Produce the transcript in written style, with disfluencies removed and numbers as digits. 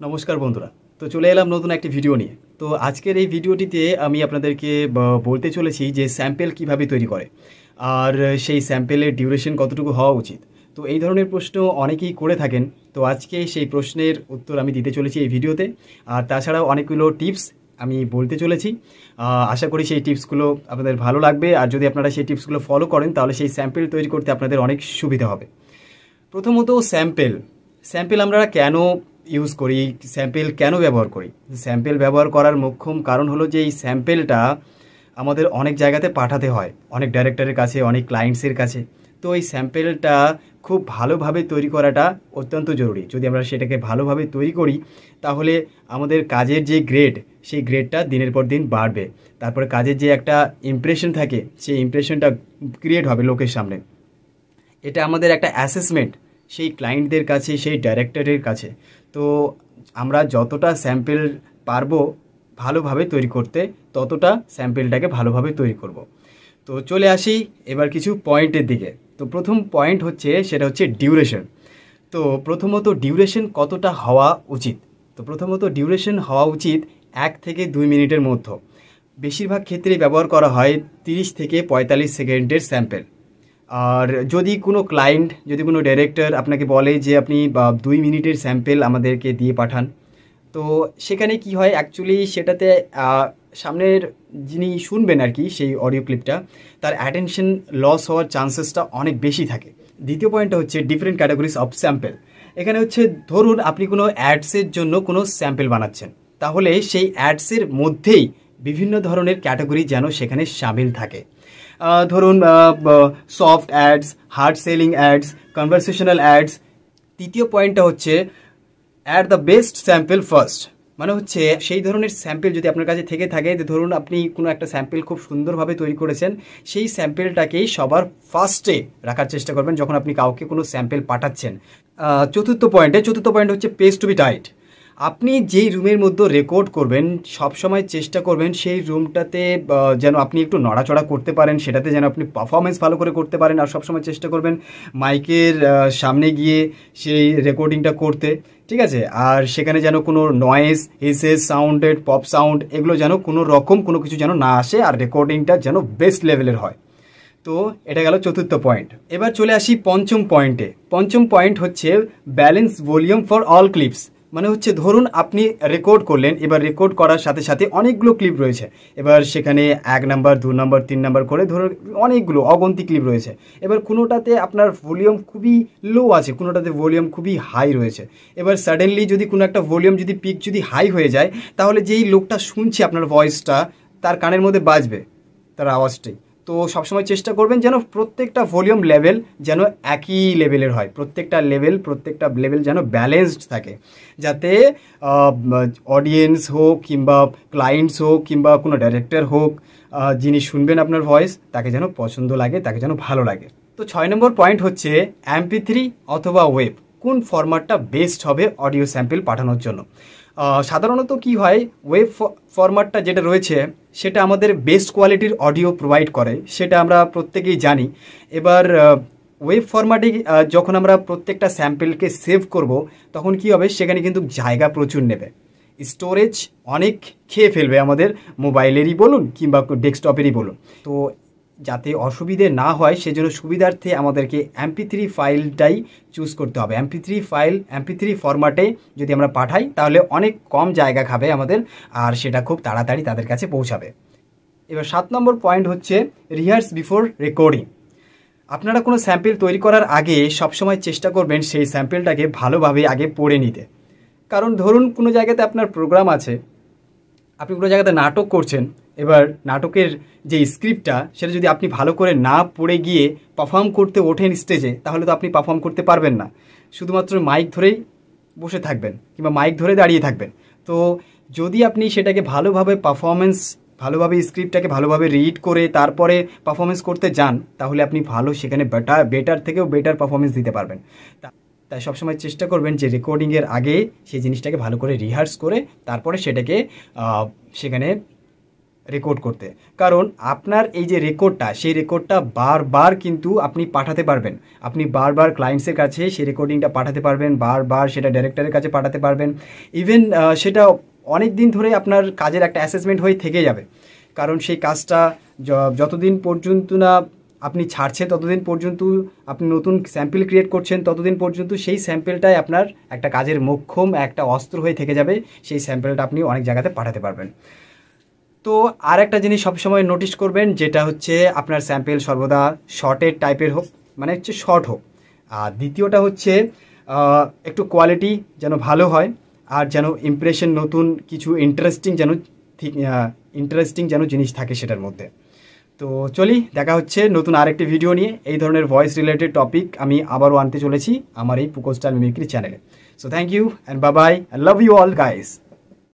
নমস্কার বন্ধুরা। তো চলে এলাম নতুন একটি ভিডিও নিয়ে। তো আজকের এই ভিডিওটিতে আমি আপনাদেরকে বলতে চলেছি যে স্যাম্পল কিভাবে তৈরি করে আর সেই স্যাম্পলের ডিউরেশন কতটুকু হওয়া উচিত। তো এই ধরনের প্রশ্ন অনেকেই করে থাকেন। তো আজকে সেই প্রশ্নের উত্তর আমি দিতে চলেছি এই ভিডিওতে। আর তাছাড়াও অনেকগুলো টিপস আমি বলতে চলেছি। আশা করি সেই টিপসগুলো আপনাদের ভালো লাগবে, আর যদি আপনারা সেই টিপসগুলো ফলো করেন তাহলে সেই স্যাম্পল তৈরি করতে আপনাদের অনেক সুবিধা হবে। প্রথমত স্যাম্পল আমরা কেন ইউজ করি, স্যাম্পল কেন ব্যবহার করি? স্যাম্পল ব্যবহার করার মোক্ষম কারণ হলো যে এই স্যাম্পলটা আমাদের অনেক জায়গাতে পাঠাতে হয়, অনেক ডাইরেক্টরের কাছে, অনেক ক্লায়েন্টসের কাছে। তো এই স্যাম্পলটা খুব ভালোভাবে তৈরি করাটা অত্যন্ত জরুরি। যদি আমরা সেটাকে ভালোভাবে তৈরি করি তাহলে আমাদের কাজের যে গ্রেড, সেই গ্রেডটা দিনের পর দিন বাড়বে। তারপরে কাজের যে একটা ইমপ্রেশন থাকে, সেই ইমপ্রেশনটা ক্রিয়েট হবে লোকের সামনে। এটা আমাদের একটা অ্যাসেসমেন্ট সেই ক্লায়েন্টদের কাছে, সেই ডাইরেক্টরের কাছে। তো আমরা যতটা স্যাম্পল পারবো ভালোভাবে তৈরি করতে, ততটা স্যাম্পলটাকে ভালোভাবে তৈরি করব। তো চলে আসি এবার কিছু পয়েন্টের দিকে। তো প্রথম পয়েন্ট হচ্ছে, সেটা হচ্ছে ডিউরেশন। তো প্রথমত ডিউরেশন কতটা হওয়া উচিত? তো প্রথমত ডিউরেশন হওয়া উচিত 1 থেকে 2 মিনিটের মধ্যে। বেশিরভাগ ক্ষেত্রেই ব্যবহার করা হয় 30 থেকে 45 সেকেন্ডের স্যাম্পল। আর যদি কোনো ক্লায়েন্ট, যদি কোনো ডাইরেক্টর আপনাকে বলে যে আপনি 2 মিনিটের স্যাম্পল আমাদেরকে দিয়ে পাঠান, তো সেখানে কি হয় অ্যাকচুয়ালি সেটাতে সামনের যিনি শুনবেন আর কি সেই অডিও ক্লিপটা, তার অ্যাটেনশন লস হওয়ার চান্সেসটা অনেক বেশি থাকে। দ্বিতীয় পয়েন্টটা হচ্ছে ডিফারেন্ট ক্যাটাগরিজ অফ স্যাম্পল। এখানে হচ্ছে ধরুন আপনি কোনো অ্যাডসের জন্য কোনো স্যাম্পল বানাচ্ছেন, তাহলে সেই অ্যাডসের মধ্যেই বিভিন্ন ধরনের ক্যাটাগরি যেন সেখানে সামিল থাকে। ধরুন soft ads, hard selling ads, conversational ads. তৃতীয় পয়েন্টটা হচ্ছে add the best sample first. মানে হচ্ছে সেই ধরনের স্যাম্পল যদি আপনার কাছে থেকে থাকে, যে ধরুন আপনি কোনো একটা স্যাম্পল খুব সুন্দরভাবে তৈরি করেছেন, সেই স্যাম্পলটাকেই সবার ফার্স্টে রাখার চেষ্টা করবেন যখন আপনি কাউকে কোনো স্যাম্পল পাঠাচ্ছেন। চতুর্থ পয়েন্ট হচ্ছে পেজ টু বি টাইট। আপনি যেই রুমের মধ্যে রেকর্ড করবেন সবসময় চেষ্টা করবেন সেই রুমটাতে যেন আপনি একটু নড়াচড়া করতে পারেন, সেটাতে যেন আপনি পারফরমেন্স ভালো করে করতে পারেন। আর সবসময় চেষ্টা করবেন মাইকের সামনে গিয়ে সেই রেকর্ডিংটা করতে, ঠিক আছে? আর সেখানে যেন কোনো নয়েজ, হেসেস, সাউন্ডেড, পপ সাউন্ড, এগুলো যেন কোনো রকম কোনো কিছু যেন না আসে, আর রেকর্ডিংটা যেন বেস্ট লেভেলের হয়। তো এটা গেল চতুর্থ পয়েন্ট। এবার চলে আসি পঞ্চম পয়েন্টে। পঞ্চম পয়েন্ট হচ্ছে balance volume for all clips. মানে হচ্ছে ধরুন আপনি রেকর্ড করলেন, এবার রেকর্ড করার সাথে সাথে অনেকগুলো ক্লিপ রয়েছে, এবার সেখানে 1 নাম্বার, 2 নাম্বার, 3 নাম্বার করে ধরুন অনেকগুলো অগন্তি ক্লিপ রয়েছে। এবার কোনোটাতে আপনার ভলিউম খুবই লো আছে, কোনোটাতে ভলিউম খুবই হাই রয়েছে। এবার সাডেনলি যদি কোনো একটা ভলিউম যদি পিক যদি হাই হয়ে যায়, তাহলে যেই লোকটা শুনছে আপনার ভয়েসটা, তার কানের মধ্যে বাজবে তার আওয়াজটাই। তো সবসময় চেষ্টা করবেন যেন প্রত্যেকটা ভলিউম লেভেল যেন একই লেভেলের হয়, প্রত্যেকটা লেভেল যেন ব্যালেন্সড থাকে, যাতে অডিয়েন্স হোক কিংবা ক্লায়েন্টস হোক কিংবা কোনো ডাইরেক্টর হোক, যিনি শুনবেন আপনার ভয়েস, তাকে যেন পছন্দ লাগে, তাকে যেন ভালো লাগে। তো 6 নম্বর পয়েন্ট হচ্ছে MP3 অথবা ওয়েব, কোন ফরম্যাটটা বেস্ট হবে অডিও স্যাম্পল পাঠানোর জন্য। সাধারণত কি হয়, ওয়েব ফরম্যাটটা যেটা রয়েছে সেটা আমাদের বেস্ট কোয়ালিটির অডিও প্রোভাইড করে, সেটা আমরা প্রত্যেকেই জানি। এবার ওয়েব ফরম্যাটে যখন আমরা প্রত্যেকটা স্যাম্পলকে সেভ করব, তখন কি হবে, সেখানে কিন্তু জায়গা প্রচুর নেবে, স্টোরেজ অনেক খেয়ে ফেলবে আমাদের মোবাইলেরই বলুন কিংবা ডেস্কটপেরই বলুন। তো যাতে অসুবিধে না হয় সেজন্য সুবিধার্থে আমাদেরকে MP3 ফাইলটাই চুজ করতে হবে। MP3 ফরম্যাটে যদি আমরা পাঠাই তাহলে অনেক কম জায়গা খাবে আমাদের, আর সেটা খুব তাড়াতাড়ি তাদের কাছে পৌঁছাবে। এবার 7 নম্বর পয়েন্ট হচ্ছে রিহার্স বিফোর রেকর্ডিং। আপনারা কোনো স্যাম্পল তৈরি করার আগে সবসময় চেষ্টা করবেন সেই স্যাম্পলটাকে ভালোভাবে আগে পড়ে নিতে। কারণ ধরুন কোনো জায়গাতে আপনার প্রোগ্রাম আছে, আপনি কোনো জায়গাতে নাটক করছেন, এবার নাটকের যে স্ক্রিপ্টটা সেটা যদি আপনি ভালো করে না পড়ে গিয়ে পারফর্ম করতে ওঠেন স্টেজে, তাহলে তো আপনি পারফর্ম করতে পারবেন না, শুধুমাত্র মাইক ধরেই বসে থাকবেন কিংবা মাইক ধরে দাঁড়িয়ে থাকবেন। তো যদি আপনি সেটাকে ভালোভাবে স্ক্রিপ্টটাকে ভালোভাবে রিড করে তারপরে পারফরমেন্স করতে যান, তাহলে আপনি ভালো সেখানে বেটার থেকেও বেটার পারফরমেন্স দিতে পারবেন। তাই সবসময় চেষ্টা করবেন যে রেকর্ডিংয়ের আগে সেই জিনিসটাকে ভালো করে রিহার্স করে তারপরে সেটাকে সেখানে রেকর্ড করতে। কারণ আপনার এই যে রেকর্ডটা, সেই রেকর্ডটা বারবার কিন্তু আপনি পাঠাতে পারবেন। আপনি বারবার ক্লায়েন্টসের কাছে সেই রেকর্ডিংটা পাঠাতে পারবেন, বারবার সেটা ডাইরেক্টরের কাছে পাঠাতে পারবেন। ইভেন সেটা অনেক দিন ধরে আপনার কাজের একটা অ্যাসেসমেন্ট হয়ে থেকে যাবে। কারণ সেই কাজটা যতদিন পর্যন্ত না আপনি ছাড়ছেন, ততদিন পর্যন্ত আপনি নতুন স্যাম্পল ক্রিয়েট করছেন, ততদিন পর্যন্ত সেই স্যাম্পলটাই আপনার একটা কাজের মোক্ষম একটা অস্ত্র হয়ে থেকে যাবে। সেই স্যাম্পলটা আপনি অনেক জায়গাতে পাঠাতে পারবেন। তো আর একটা জিনিস সবসময় নোটিস করবেন, যেটা হচ্ছে আপনার স্যাম্পল সর্বদা শর্টের টাইপের হোক, মানে হচ্ছে শর্ট হোক। আর দ্বিতীয়টা হচ্ছে একটু কোয়ালিটি যেন ভালো হয়, আর যেন ইমপ্রেশন নতুন কিছু ইন্টারেস্টিং যেন জিনিস থাকে সেটার মধ্যে। তো চলি, দেখা হচ্ছে নতুন আরেকটি ভিডিও নিয়ে। এই ধরনের ভয়েস রিলেটেড টপিক আমি আবারও আনতে চলেছি আমার এই পুকো স্টাইল মিমিক্রি চ্যানেলে। So thank you and bye bye, I love you all guys.